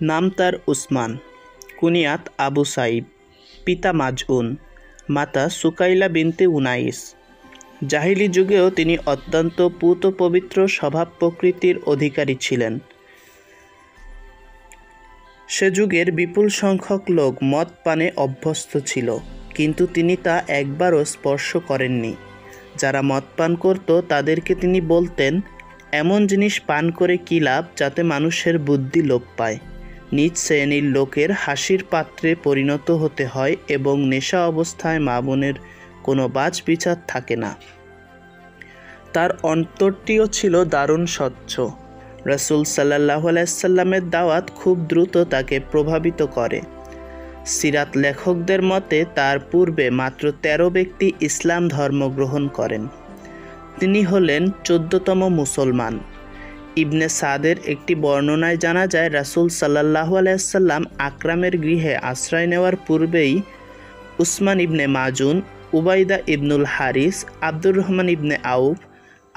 নাম তার উসমান, কুনিয়াত আবু সাইব, পিতা মাজউন, মাতা সুকাইলা বিনতে উনাইস। জাহিলি যুগেও তিনি অত্যন্ত পূত পবিত্র স্বভাব প্রকৃতির অধিকারী ছিলেন। সে যুগের বিপুল সংখ্যক লোক মদ পানে অভ্যস্ত ছিল, কিন্তু তিনি তা একবারও স্পর্শ করেননি। যারা মদ পান করত তাদেরকে তিনি বলতেন, এমন জিনিস পান করে কী লাভ যাতে মানুষের বুদ্ধি লোপ পায়। নিজ শ্রেণীর লোকের হাসির পাত্রে পরিণত হতে হয় এবং নেশা অবস্থায় মা বোনের কোনো বাছ বিচার থাকে না। তার অন্তরটিও ছিল দারুণ স্বচ্ছ। রাসূল সাল্লাল্লাহু আলাইহি সাল্লামের দাওয়াত খুব দ্রুত তাকে প্রভাবিত করে। সিরাত লেখকদের মতে তার পূর্বে মাত্র ১৩ ব্যক্তি ইসলাম ধর্ম গ্রহণ করেন। তিনি হলেন ১৪তম মুসলমান। ইবনে সাদের একটি বর্ণনায় জানা যায়, রাসূল সাল্লাল্লাহু আলাইহি সাল্লাম আকরামের গৃহে আশ্রয় নেওয়ার পূর্বেই উসমান ইবনে মাজুন, উবাইদা ইবনুল হারিস, আব্দুর রহমান ইবনে আউফ,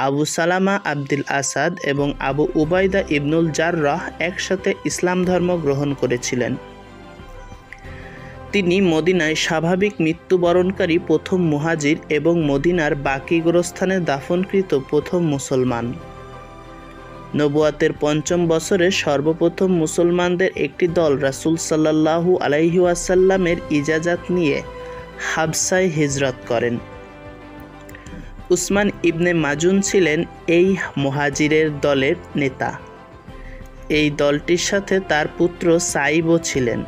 আবু সালামা আব্দুল আসাদ এবং আবু উবাইদা ইবনুল জাররাহ একসাথে ইসলাম ধর্ম গ্রহণ করেছিলেন। তিনি মদিনায় স্বাভাবিক মৃত্যুবরণকারী প্রথম মুহাজির এবং মদিনার বাকি গোরস্থানে দাফনকৃত প্রথম মুসলমান। নবুয়াতের ৫ম বছরে সর্বপ্রথম মুসলমানদের একটি দল রাসূল সাল্লাল্লাহু আলাইহি ওয়াসাল্লামের ইজাজাত নিয়ে হাবশায় হিজরত করেন। উসমান ইবনে মাজুন ছিলেন এই মুহাজিরের দলের নেতা। এই দলটির সাথে তার পুত্র সাইবও ছিলেন।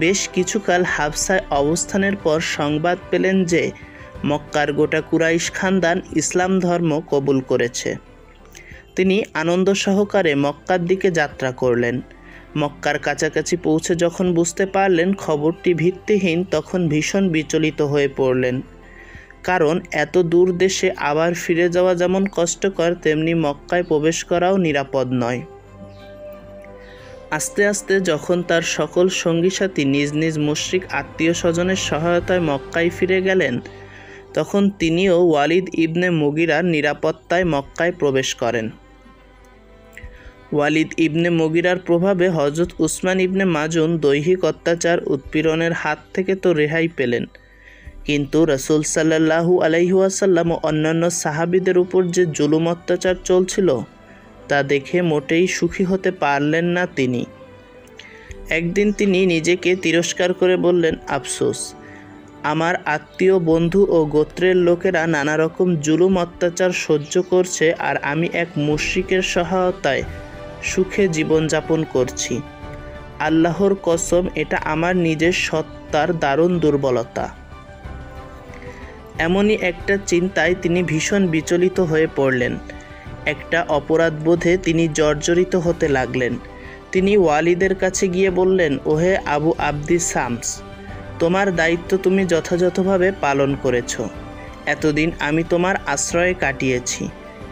বেশ কিছুকাল হাবশায় অবস্থানের পর সংবাদ পেলেন যে মক্কার গোটা কুরাইশ খানদান ইসলাম ধর্ম কবুল করেছে। তিনি আনন্দ সহকারে মক্কার দিকে যাত্রা করলেন। মক্কার কাছাকাছি পৌঁছে যখন বুঝতে পারলেন খবরটি ভিত্তিহীন, তখন ভীষণ বিচলিত হয়ে পড়লেন। কারণ এত দূর দেশে আবার ফিরে যাওয়া যেমন কষ্টকর, তেমনি মক্কায় প্রবেশ করাও নিরাপদ নয়। আস্তে আস্তে যখন তার সকল সঙ্গী সাথী নিজ নিজ মুশরিক আত্মীয় স্বজনের সহায়তায় মক্কায় ফিরে গেলেন, তখন তিনিও ওয়ালিদ ইবনে মুগিরার নিরাপত্তায় মক্কায় প্রবেশ করেন। ওয়ালিদ ইবনে মুগিরার প্রভাবে হযরত উসমান ইবনে মাজুন দৈহিক অত্যাচার উৎপীড়নের হাত থেকে তো রেহাই পেলেন, কিন্তু রাসূল সাল্লাল্লাহু আলাইহি ওয়াসাল্লাম ও অন্যান্য সাহাবীদের উপর যে জুলুম অত্যাচার চলছিল তা দেখে মোটেই সুখী হতে পারলেন না তিনি। একদিন তিনি নিজেকে তিরস্কার করে বললেন, আফসোস, আমার আত্মীয় বন্ধু ও গোত্রের লোকেরা নানা রকম জুলুম অত্যাচার সহ্য করছে, আর আমি এক মুশরিকের সহায়তায় সুখে জীবনযাপন করছি। আল্লাহর কসম, এটা আমার নিজের সত্তার দারুণ দুর্বলতা। এমনই একটা চিন্তায় তিনি ভীষণ বিচলিত হয়ে পড়লেন। একটা অপরাধবোধে তিনি জর্জরিত হতে লাগলেন। তিনি ওয়ালিদের কাছে গিয়ে বললেন, ওহে আবু আব্দি শামস, তোমার দায়িত্ব তুমি যথাযথভাবে পালন করেছ। এতদিন আমি তোমার আশ্রয়ে কাটিয়েছি,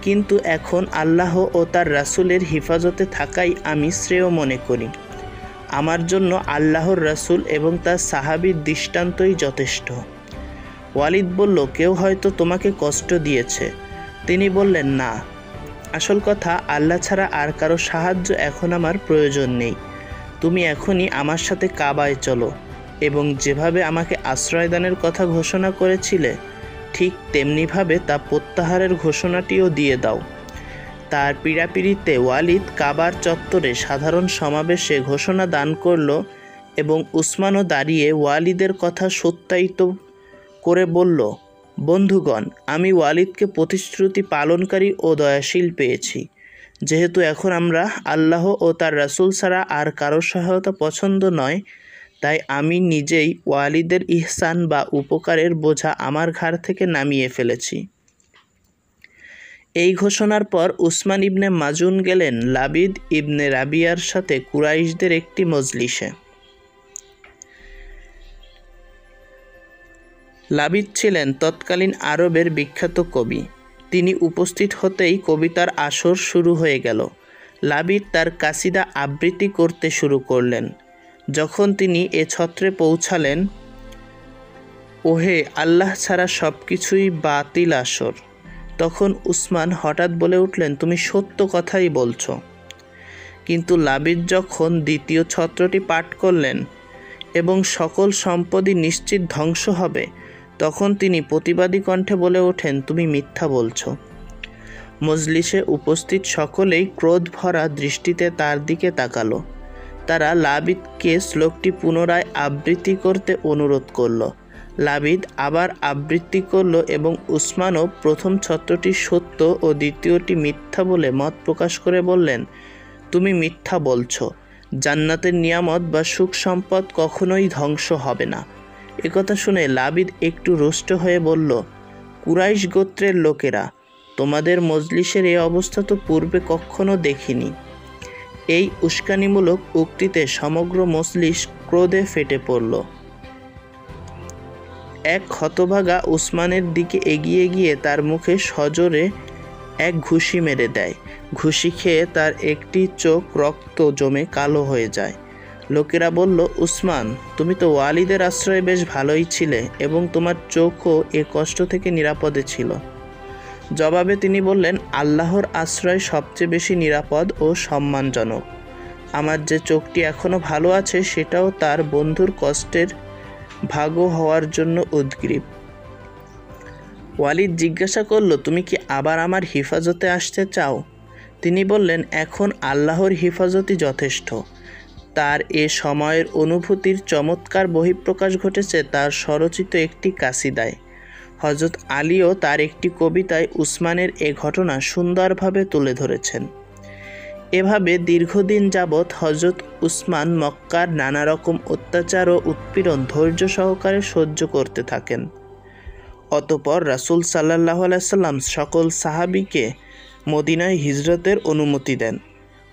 কিন্তু এখন আল্লাহ ও তার রাসূলের হিফাজতে থাকাই আমি শ্রেয় মনে করি। আমার জন্য আল্লাহর রাসূল এবং তার সাহাবীর দৃষ্টান্তই যথেষ্ট। ওয়ালিদ বলল, কেউ হয়তো তোমাকে কষ্ট দিয়েছে। তিনি বললেন, না, আসল কথা, আল্লাহ ছাড়া আর কারো সাহায্য এখন আমার প্রয়োজন নেই। তুমি এখনই আমার সাথে কাবায় চলো এবং যেভাবে আমাকে আশ্রয়দানের কথা ঘোষণা করেছিলে ঠিক তেমনিভাবে তা প্রত্যাহারের ঘোষণাটিও দিয়ে দাও। তার পীড়াপিড়িতে ওয়ালিদ কাবার চত্বরে সাধারণ সমাবেশে ঘোষণা দান করল এবং উসমানও দাঁড়িয়ে ওয়ালিদের কথা সত্যায়িত করে বলল, বন্ধুগণ, আমি ওয়ালিদকে প্রতিশ্রুতি পালনকারী ও দয়াশীল পেয়েছি। যেহেতু এখন আমরা আল্লাহ ও তার রাসূল ছাড়া আর কারো সহায়তা পছন্দ নয়, তাই আমি নিজেই ওয়ালিদের ইহসান বা উপকারের বোঝা আমার ঘাড় থেকে নামিয়ে ফেলেছি। এই ঘোষণার পর উসমান ইবনে মাজুন গেলেন লাবিদ ইবনে রাবিয়ার সাথে কুরাইশদের একটি মজলিসে। লাবিদ ছিলেন তৎকালীন আরবের বিখ্যাত কবি। তিনি উপস্থিত হতেই কবিতার আসর শুরু হয়ে গেল। লাবিদ তার কাসিদা আবৃত্তি করতে শুরু করলেন। যখন তিনি এ ছত্রে পৌঁছালেন, ওহে আল্লাহ ছাড়া সব কিছুই বাতিল আসর, তখন উসমান হঠাৎ বলে উঠলেন, তুমি সত্য কথাই বলছ। কিন্তু লাবিদ যখন দ্বিতীয় ছত্রটি পাঠ করলেন এবং সকল সম্পদই নিশ্চিত ধ্বংস হবে, তখন তিনি প্রতিবাদী কণ্ঠে বলে ওঠেন, তুমি মিথ্যা বলছো। মজলিসে উপস্থিত সকলেই ক্রোধ ভরা দৃষ্টিতে তার দিকে তাকালো। তারা লাবিদকে শ্লোকটি পুনরায় আবৃত্তি করতে অনুরোধ করল। লাবিদ আবার আবৃত্তি করল এবং উসমানও প্রথম ছত্রটি সত্য ও দ্বিতীয়টি মিথ্যা বলে মত প্রকাশ করে বললেন, তুমি মিথ্যা বলছো। জান্নাতের নিয়ামত বা সুখ সম্পদ কখনোই ধ্বংস হবে না। একথা শুনে লাবিদ একটু রুষ্ট হয়ে বলল, কুরাইশ গোত্রের লোকেরা, তোমাদের মজলিসের এই অবস্থা তো পূর্বে কখনো দেখিনি। এই উস্কানিমূলক উক্তিতে সমগ্র মজলিস ক্রোধে ফেটে পড়ল। এক হতভাগা উসমানের দিকে এগিয়ে গিয়ে তার মুখে সজোরে এক ঘুষি মেরে দেয়। ঘুষি খেয়ে তার একটি চোখ রক্ত জমে কালো হয়ে যায়। লোকেরা বলল, উসমান, তুমি তো ওয়ালিদের আশ্রয়ে বেশ ভালোই ছিলে এবং তোমার চোখও এ কষ্ট থেকে নিরাপদে ছিল। জবাবে তিনি বললেন, আল্লাহর আশ্রয় সবচেয়ে বেশি নিরাপদ ও সম্মানজনক। আমার যে চোখটি এখনও ভালো আছে সেটাও তার বন্ধুর কষ্টের ভাগও হওয়ার জন্য উদ্গ্রীব। ওয়ালিদ জিজ্ঞাসা করল, তুমি কি আবার আমার হিফাজতে আসতে চাও? তিনি বললেন, এখন আল্লাহর হিফাজতই যথেষ্ট। তার এ সময়ের অনুভূতির চমৎকার বহিঃপ্রকাশ ঘটেছে তার স্বরচিত একটি কাসিদায়। হযরত আলীও তার একটি কবিতায় উসমানের এ ঘটনা সুন্দরভাবে তুলে ধরেছেন। এভাবে দীর্ঘদিন যাবৎ হযরত উসমান মক্কার নানা রকম অত্যাচার ও উৎপীড়ন ধৈর্য সহকারে সহ্য করতে থাকেন। অতঃপর রাসূল সাল্লাল্লাহু আলাইহি সাল্লাম সকল সাহাবীকে মদিনায় হিজরতের অনুমতি দেন।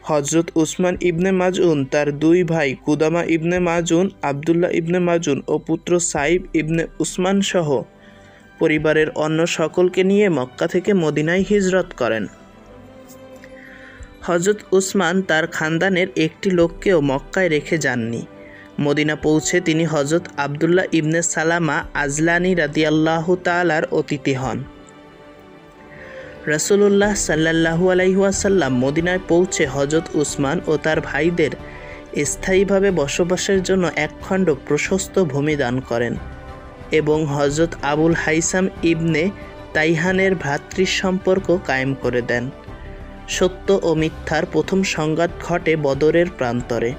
হযরত উসমান ইবনে মাজউন তার দুই ভাই কুদামা ইবনে মাজউন, আবদুল্লাহ ইবনে মাজউন ও পুত্র সাইব ইবনে উসমান সহ পরিবারের অন্য সকলকে নিয়ে মক্কা থেকে মদিনায় হিজরত করেন। হযরত উসমান তার খানদানের একটি লোককেও মক্কায় রেখে যাননি। মদিনা পৌঁছে তিনি হযরত আবদুল্লাহ ইবনে সালামা আজলানী রাদিয়াল্লাহু তাআলার অতিথি হন। রাসূলুল্লাহ সাল্লাল্লাহু আলাইহি ওয়াসাল্লাম মদিনায় পৌঁছে হযরত উসমান ও তার ভাইদের স্থায়ীভাবে বসবাসের জন্য একখণ্ড প্রশস্ত ভূমি দান করেন এবং হযরত আবুল হাইসাম ইবনে তাইহানের ভ্রাতৃসম্পর্ক কায়েম করে দেন। সত্য ও মিথ্যার প্রথম সংঘাত ঘটে বদরের প্রান্তরে।